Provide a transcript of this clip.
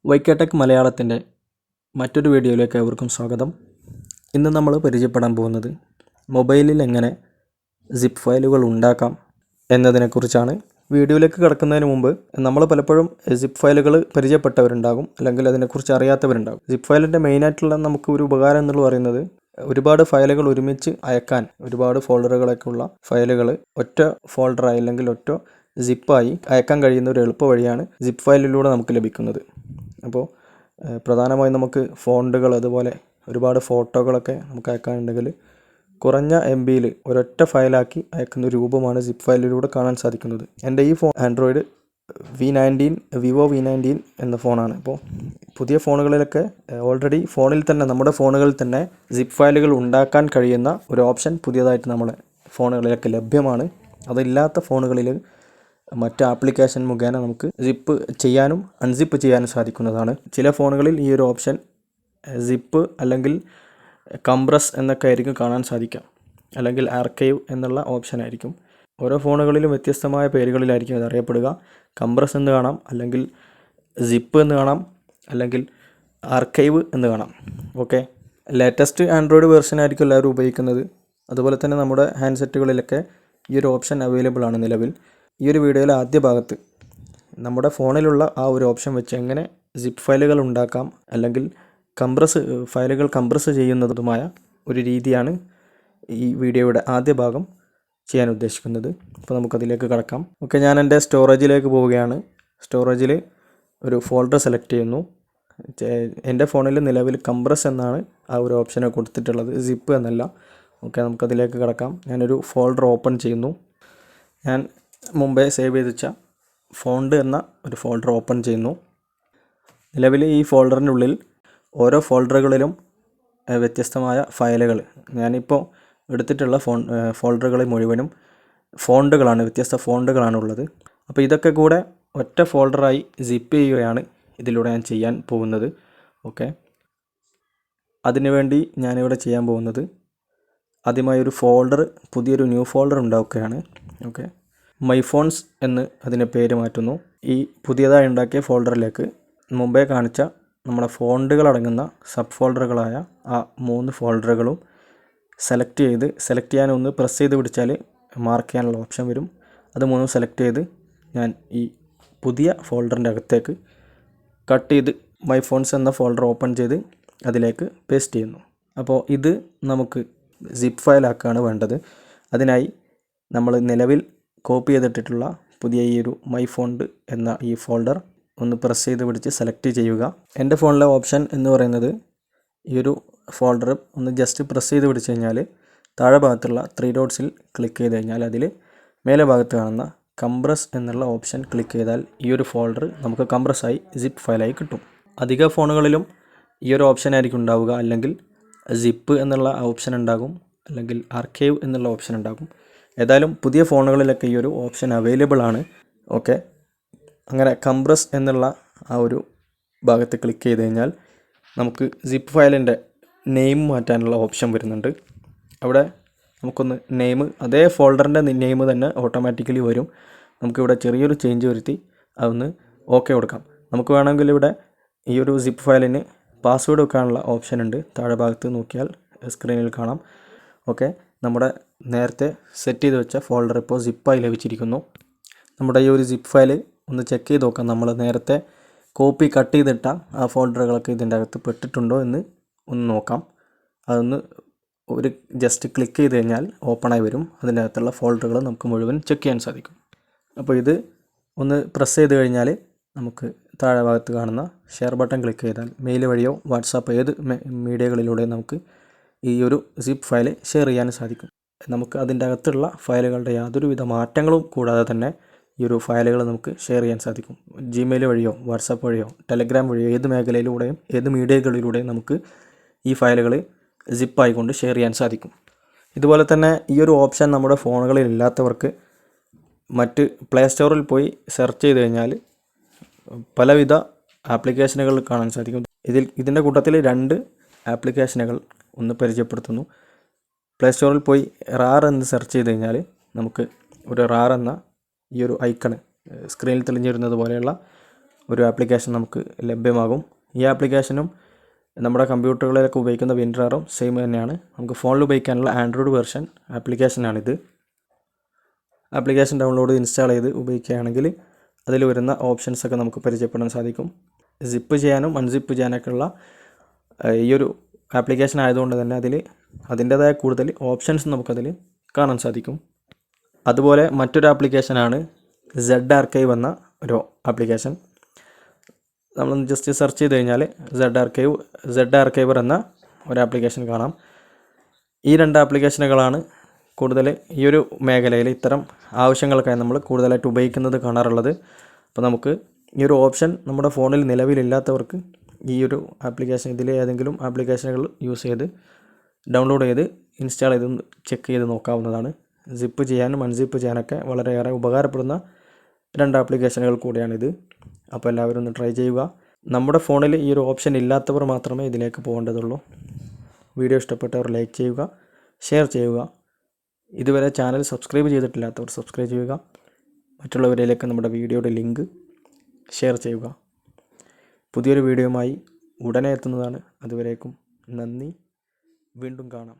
വൈക്കടെക് മലയാളത്തിൻ്റെ മറ്റൊരു വീഡിയോയിലേക്ക് ഏവർക്കും സ്വാഗതം. ഇന്ന് നമ്മൾ പരിചയപ്പെടാൻ പോകുന്നത് മൊബൈലിൽ എങ്ങനെ സിപ്പ് ഫയലുകൾ ഉണ്ടാക്കാം എന്നതിനെക്കുറിച്ചാണ്. വീഡിയോയിലേക്ക് കടക്കുന്നതിന് മുമ്പ് നമ്മൾ പലപ്പോഴും സിപ്പ് ഫയലുകൾ പരിചയപ്പെട്ടവരുണ്ടാകും, അല്ലെങ്കിൽ അതിനെക്കുറിച്ച് അറിയാത്തവരുണ്ടാകും. സിപ്പ് ഫയലിൻ്റെ മെയിനായിട്ടുള്ള നമുക്ക് ഒരു ഉപകാരം എന്ന് പറയുന്നത് ഒരുപാട് ഫയലുകൾ ഒരുമിച്ച് അയക്കാൻ, ഒരുപാട് ഫോൾഡറുകളൊക്കെ ഉള്ള ഫയലുകൾ ഒറ്റ ഫോൾഡറായി അല്ലെങ്കിൽ ഒറ്റ സിപ്പായി അയക്കാൻ കഴിയുന്ന ഒരു എളുപ്പ വഴിയാണ് സിപ്പ് ഫയലിലൂടെ നമുക്ക് ലഭിക്കുന്നത്. അപ്പോൾ പ്രധാനമായും നമുക്ക് ഫോണ്ടുകൾ, അതുപോലെ ഒരുപാട് ഫോട്ടോകളൊക്കെ നമുക്ക് അയക്കാനുണ്ടെങ്കിൽ കുറഞ്ഞ MBയിൽ ഒരൊറ്റ ഫയലാക്കി അയക്കുന്ന രൂപമാണ് സിപ്പ് ഫയലിലൂടെ കാണാൻ സാധിക്കുന്നത്. എൻ്റെ ഈ ഫോൺ ആൻഡ്രോയിഡ് വിവോ V19 എന്ന ഫോണാണ്. അപ്പോൾ പുതിയ ഫോണുകളിലൊക്കെ ഓൾറെഡി നമ്മുടെ ഫോണുകളിൽ തന്നെ സിപ്പ് ഫയലുകൾ ഉണ്ടാക്കാൻ കഴിയുന്ന ഒരു ഓപ്ഷൻ പുതിയതായിട്ട് നമ്മുടെ ഫോണുകളിലൊക്കെ ലഭ്യമാണ്. അതില്ലാത്ത ഫോണുകളിൽ മറ്റ് ആപ്ലിക്കേഷൻ മുഖേന നമുക്ക് സിപ്പ് ചെയ്യാനും അൺസിപ്പ് ചെയ്യാനും സാധിക്കുന്നതാണ്. ചില ഫോണുകളിൽ ഈ ഒരു ഓപ്ഷൻ സിപ്പ് അല്ലെങ്കിൽ കംപ്രസ് എന്നൊക്കെ ആയിരിക്കും കാണാൻ സാധിക്കുക, അല്ലെങ്കിൽ ആർക്കൈവ് എന്നുള്ള ഓപ്ഷൻ ആയിരിക്കും. ഓരോ ഫോണുകളിലും വ്യത്യസ്തമായ പേരുകളിലായിരിക്കും അത് അറിയപ്പെടുക. കംപ്രസ് എന്ന് കാണാം, അല്ലെങ്കിൽ സിപ്പ് എന്ന് കാണാം, അല്ലെങ്കിൽ ആർക്കൈവ് എന്ന് കാണാം. ഓക്കെ, ലേറ്റസ്റ്റ് ആൻഡ്രോയിഡ് വേർഷൻ ആയിരിക്കും എല്ലാവരും ഉപയോഗിക്കുന്നത്. അതുപോലെ തന്നെ നമ്മുടെ ഹാൻഡ്സെറ്റുകളിലൊക്കെ ഈ ഒരു ഓപ്ഷൻ അവൈലബിൾ ആണ് നിലവിൽ. ഈ ഒരു വീഡിയോയിലെ ആദ്യ ഭാഗത്ത് നമ്മുടെ ഫോണിലുള്ള ആ ഒരു ഓപ്ഷൻ വെച്ച് എങ്ങനെ സിപ്പ് ഫയലുകൾ ഉണ്ടാക്കാം, അല്ലെങ്കിൽ ഫയലുകൾ കംപ്രസ് ചെയ്യുന്നതുമായ ഒരു രീതിയാണ് ഈ വീഡിയോയുടെ ആദ്യ ഭാഗം ചെയ്യാൻ ഉദ്ദേശിക്കുന്നത്. അപ്പോൾ നമുക്കതിലേക്ക് കടക്കാം. ഓക്കെ, ഞാൻ എൻ്റെ സ്റ്റോറേജിലേക്ക് പോവുകയാണ്. സ്റ്റോറേജിൽ ഒരു ഫോൾഡർ സെലക്ട് ചെയ്യുന്നു. എൻ്റെ ഫോണിൽ നിലവിൽ കംപ്രസ് എന്നാണ് ആ ഒരു ഓപ്ഷനെ കൊടുത്തിട്ടുള്ളത്, സിപ്പ് എന്നല്ല. ഓക്കെ, നമുക്കതിലേക്ക് കടക്കാം. ഞാനൊരു ഫോൾഡർ ഓപ്പൺ ചെയ്യുന്നു. ഞാൻ മുമ്പേ സേവ് ചെയ്ത് വെച്ച ഫോണ്ട് എന്ന ഒരു ഫോൾഡർ ഓപ്പൺ ചെയ്യുന്നു. നിലവിൽ ഈ ഫോൾഡറിൻ്റെ ഉള്ളിൽ ഓരോ ഫോൾഡറുകളിലും വ്യത്യസ്തമായ ഫയലുകൾ, ഞാനിപ്പോൾ എടുത്തിട്ടുള്ള ഫോൾഡറുകളിൽ മുഴുവനും ഫോണ്ടുകളാണ്, വ്യത്യസ്ത ഫോണ്ടുകളാണ് ഉള്ളത്. അപ്പോൾ ഇതൊക്കെ കൂടെ ഒറ്റ ഫോൾഡറായി സിപ്പ് ചെയ്യുകയാണ് ഇതിലൂടെ ഞാൻ ചെയ്യാൻ പോകുന്നത്. ഓക്കെ, അതിനുവേണ്ടി ഞാനിവിടെ ചെയ്യാൻ പോകുന്നത് ആദ്യമായി ഒരു പുതിയൊരു ന്യൂ ഫോൾഡർ ഉണ്ടാക്കുകയാണ്. ഓക്കെ, മൈ ഫോൺസ് എന്ന് അതിനെ പേര് മാറ്റുന്നു. ഈ പുതിയതായി ഉണ്ടാക്കിയ ഫോൾഡറിലേക്ക് മുമ്പേ കാണിച്ച നമ്മുടെ ഫോണ്ടുകൾ അടങ്ങുന്ന സബ് ഫോൾഡറുകളായ ആ 3 ഫോൾഡറുകളും സെലക്ട് ചെയ്യാൻ ഒന്ന് പ്രസ് ചെയ്ത് പിടിച്ചാൽ മാർക്ക് ചെയ്യാനുള്ള ഓപ്ഷൻ വരും. അത് 3 സെലക്ട് ചെയ്ത് ഞാൻ ഈ പുതിയ ഫോൾഡറിൻ്റെ അകത്തേക്ക് കട്ട് ചെയ്ത് മൈ ഫോൺസ് എന്ന ഫോൾഡർ ഓപ്പൺ ചെയ്ത് അതിലേക്ക് പേസ്റ്റ് ചെയ്യുന്നു. അപ്പോൾ ഇത് നമുക്ക് സിപ്പ് ഫയലാക്കുകയാണ് വേണ്ടത്. അതിനായി നമ്മൾ നിലവിൽ കോപ്പി ചെയ്തിട്ടുള്ള പുതിയ ഈ ഒരു മൈ ഫോണ്ട് എന്ന ഈ ഫോൾഡർ ഒന്ന് പ്രസ് ചെയ്ത് പിടിച്ച് സെലക്ട് ചെയ്യുക. എൻ്റെ ഫോണിലെ ഓപ്ഷൻ എന്ന് പറയുന്നത് ഈ ഒരു ഫോൾഡർ ഒന്ന് ജസ്റ്റ് പ്രസ് ചെയ്ത് പിടിച്ച് കഴിഞ്ഞാൽ താഴെ ഭാഗത്തുള്ള 3 ഡോട്ട്സിൽ ക്ലിക്ക് ചെയ്ത് കഴിഞ്ഞാൽ അതിൽ മേലെ ഭാഗത്ത് കാണുന്ന കംപ്രസ് എന്നുള്ള ഓപ്ഷൻ ക്ലിക്ക് ചെയ്താൽ ഈ ഒരു ഫോൾഡർ നമുക്ക് കംപ്രസ്സായി സിപ്പ് ഫയലായി കിട്ടും. അധിക ഫോണുകളിലും ഈ ഒരു ഓപ്ഷൻ ആയിരിക്കും ഉണ്ടാവുക, അല്ലെങ്കിൽ സിപ്പ് എന്നുള്ള ഓപ്ഷൻ ഉണ്ടാകും, അല്ലെങ്കിൽ ആർക്കൈവ് എന്നുള്ള ഓപ്ഷൻ ഉണ്ടാകും. ഏതായാലും പുതിയ ഫോണുകളിലൊക്കെ ഈ ഒരു ഓപ്ഷൻ അവൈലബിൾ ആണ്. ഓക്കെ, അങ്ങനെ കംപ്രസ് എന്നുള്ള ആ ഒരു ഭാഗത്ത് ക്ലിക്ക് ചെയ്ത് കഴിഞ്ഞാൽ നമുക്ക് സിപ്പ് ഫയലിൻ്റെ നെയിം മാറ്റാനുള്ള ഓപ്ഷൻ വരുന്നുണ്ട്. അവിടെ നമുക്കൊന്ന് അതേ ഫോൾഡറിൻ്റെ നെയിം തന്നെ ഓട്ടോമാറ്റിക്കലി വരും. നമുക്കിവിടെ ചെറിയൊരു ചേഞ്ച് വരുത്തി അതൊന്ന് ഓക്കെ കൊടുക്കാം. നമുക്ക് വേണമെങ്കിൽ ഇവിടെ ഈ ഒരു സിപ്പ് ഫയലിന് പാസ്വേഡ് വെക്കാനുള്ള ഓപ്ഷൻ ഉണ്ട്. താഴെ ഭാഗത്ത് നോക്കിയാൽ സ്ക്രീനിൽ കാണാം. ഓക്കെ, നമ്മുടെ നേരത്തെ സെറ്റ് ചെയ്ത് വെച്ച ഫോൾഡർ ഇപ്പോൾ സിപ്പായി ലഭിച്ചിരിക്കുന്നു. നമ്മുടെ ഈ ഒരു സിപ്പ് ഫയൽ ഒന്ന് ചെക്ക് ചെയ്ത് നോക്കാം. നമ്മൾ നേരത്തെ കട്ട് ചെയ്തിട്ട ആ ഫോൾഡറുകളൊക്കെ ഇതിൻ്റെ അകത്ത് പെട്ടിട്ടുണ്ടോ എന്ന് ഒന്ന് നോക്കാം. അതൊന്ന് ജസ്റ്റ് ക്ലിക്ക് ചെയ്ത് കഴിഞ്ഞാൽ ഓപ്പണായി വരും. അതിൻ്റെ അകത്തുള്ള ഫോൾഡറുകൾ നമുക്ക് മുഴുവൻ ചെക്ക് ചെയ്യാൻ സാധിക്കും. അപ്പോൾ ഇത് ഒന്ന് പ്രസ് ചെയ്ത് കഴിഞ്ഞാൽ നമുക്ക് താഴെ ഭാഗത്ത് കാണുന്ന ഷെയർ ബട്ടൺ ക്ലിക്ക് ചെയ്താൽ മെയിൽ വഴിയോ വാട്സാപ്പ് ഏത് മീഡിയകളിലൂടെയും നമുക്ക് ഈ ഒരു സിപ്പ് ഫയൽ ഷെയർ ചെയ്യാൻ സാധിക്കും. നമുക്ക് അതിൻ്റെ അകത്തുള്ള ഫയലുകളുടെ യാതൊരുവിധ മാറ്റങ്ങളും കൂടാതെ തന്നെ ഈ ഒരു ഫയലുകൾ നമുക്ക് ഷെയർ ചെയ്യാൻ സാധിക്കും. ജിമെയിൽ വഴിയോ വാട്സാപ്പ് വഴിയോ ടെലഗ്രാം വഴിയോ ഏത് മേഖലയിലൂടെയും ഏത് മീഡിയകളിലൂടെയും നമുക്ക് ഈ ഫയലുകൾ സിപ്പായിക്കൊണ്ട് ഷെയർ ചെയ്യാൻ സാധിക്കും. ഇതുപോലെ തന്നെ ഈ ഒരു ഓപ്ഷൻ നമ്മുടെ ഫോണുകളിൽ ഇല്ലാത്തവർക്ക് മറ്റ് പ്ലേ സ്റ്റോറിൽ പോയി സെർച്ച് ചെയ്ത് കഴിഞ്ഞാൽ പലവിധ ആപ്ലിക്കേഷനുകൾ കാണാൻ സാധിക്കും. ഇതിൻ്റെ കൂട്ടത്തിൽ 2 ആപ്ലിക്കേഷനുകൾ ഒന്ന് പരിചയപ്പെടുത്തുന്നു. പ്ലേ സ്റ്റോറിൽ പോയി റാർ എന്ന് സെർച്ച് ചെയ്ത് കഴിഞ്ഞാൽ നമുക്ക് ഒരു റാർ എന്ന ഈ ഒരു ഐക്കൺ സ്ക്രീനിൽ തെളിഞ്ഞു വരുന്നത് പോലെയുള്ള ഒരു ആപ്ലിക്കേഷൻ നമുക്ക് ലഭ്യമാകും. ഈ ആപ്ലിക്കേഷനും നമ്മുടെ കമ്പ്യൂട്ടറുകളിലൊക്കെ ഉപയോഗിക്കുന്ന വിൻഡ്രാറും സെയിം തന്നെയാണ്. നമുക്ക് ഫോണിൽ ഉപയോഗിക്കാനുള്ള ആൻഡ്രോയിഡ് വെർഷൻ ആപ്ലിക്കേഷനാണിത്. ആപ്ലിക്കേഷൻ ഡൗൺലോഡ് ഇൻസ്റ്റാൾ ചെയ്ത് ഉപയോഗിക്കുകയാണെങ്കിൽ അതിൽ വരുന്ന ഓപ്ഷൻസൊക്കെ നമുക്ക് പരിചയപ്പെടാൻ സാധിക്കും. സിപ്പ് ചെയ്യാനും അൺസിപ്പ് ചെയ്യാനൊക്കെ ഉള്ള ഈ ഒരു ആപ്ലിക്കേഷൻ ആയതുകൊണ്ട് തന്നെ അതിൻ്റേതായ കൂടുതൽ ഓപ്ഷൻസ് നമുക്കതിൽ കാണാൻ സാധിക്കും. അതുപോലെ മറ്റൊരു ആപ്ലിക്കേഷനാണ് ZARCHIVE എന്ന ഒരു ആപ്ലിക്കേഷൻ. നമ്മൾ ജസ്റ്റ് സെർച്ച് ചെയ്ത് കഴിഞ്ഞാൽ ZARCHIVER എന്ന ഒരു ആപ്ലിക്കേഷൻ കാണാം. ഈ 2 ആപ്ലിക്കേഷനുകളാണ് കൂടുതൽ ഈ ഒരു മേഖലയിൽ ഇത്തരം ആവശ്യങ്ങൾക്കായി നമ്മൾ കൂടുതലായിട്ട് ഉപയോഗിക്കുന്നത് കാണാറുള്ളത്. അപ്പോൾ നമുക്ക് ഈ ഒരു ഓപ്ഷൻ നമ്മുടെ ഫോണിൽ നിലവിലില്ലാത്തവർക്ക് ഈ ഒരു ആപ്ലിക്കേഷൻ ഇതിലെ ഏതെങ്കിലും ആപ്ലിക്കേഷനുകൾ യൂസ് ചെയ്ത് ഡൗൺലോഡ് ചെയ്ത് ഇൻസ്റ്റാൾ ചെയ്ത് ചെക്ക് ചെയ്ത് നോക്കാവുന്നതാണ്. സിപ്പ് ചെയ്യാനും അൺസിപ്പ് ചെയ്യാനൊക്കെ വളരെയേറെ ഉപകാരപ്പെടുന്ന 2 ആപ്ലിക്കേഷനുകൾ കൂടിയാണിത്. അപ്പോൾ എല്ലാവരും ഒന്ന് ട്രൈ ചെയ്യുക. നമ്മുടെ ഫോണിൽ ഈ ഒരു ഓപ്ഷൻ ഇല്ലാത്തവർ മാത്രമേ ഇതിലേക്ക് പോകേണ്ടതുള്ളൂ. വീഡിയോ ഇഷ്ടപ്പെട്ടവർ ലൈക്ക് ചെയ്യുക, ഷെയർ ചെയ്യുക. ഇതുവരെ ചാനൽ സബ്സ്ക്രൈബ് ചെയ്തിട്ടില്ലാത്തവർ സബ്സ്ക്രൈബ് ചെയ്യുക. മറ്റുള്ളവരിലേക്ക് നമ്മുടെ വീഡിയോയുടെ ലിങ്ക് ഷെയർ ചെയ്യുക. പുതിയൊരു വീഡിയോയുമായി ഉടനെ എത്തുന്നതാണ്. അതുവരേക്കും നന്ദി. വീണ്ടും കാണാം.